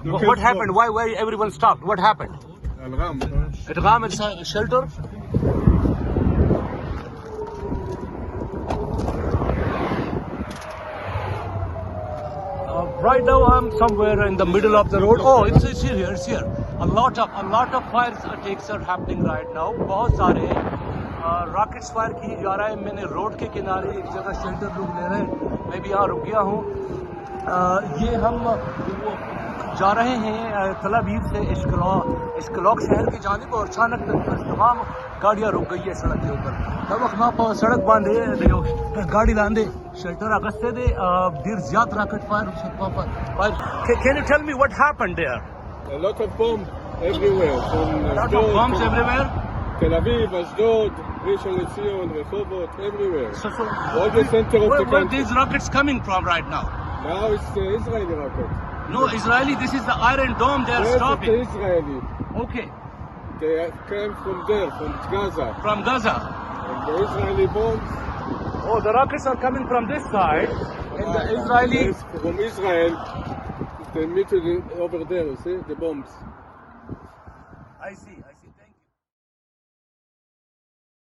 What happened? Why everyone stopped? What happened? الغام. It ram inside a shelter. Right now I'm somewhere in the middle of the road. Oh, it's here. It's here. A lot of fires attacks are happening right now. बहुत सारे rockets fire किए जा रहा है. मैंने road के किनारे एक जगह शेल्टर लोग ले रहे हैं. मैं भी यहाँ रुक गया हूँ. ये हम जा रहे हैं तल अवीव से इश्कलॉक शहर की जानिब और अचानक तमाम गाड़ियाँ रुक गई है सड़क के ऊपर. तब वक्त सड़क बंद है गाड़ी लांदे शेल्टर अगस्ते दे देर ज्यादा rocket fire. Can you tell me what happened there? A lot of bombs everywhere. From A lot of bombs everywhere. Tel Aviv, Ashdod, Rishon LeZion, Rehovot, everywhere. So All the center of the where country. these rockets coming from right now? Now it's the Israeli rocket. No, Israeli. This is the Iron Dome. They are Yes, stopping. it's the Israeli. Okay, They came from there, from Gaza. from Gaza. And the Israeli bombs. Oh, the rockets are coming from this side, and the Israeli. Yes, from Israel. They meet over there. You see the bombs. I see.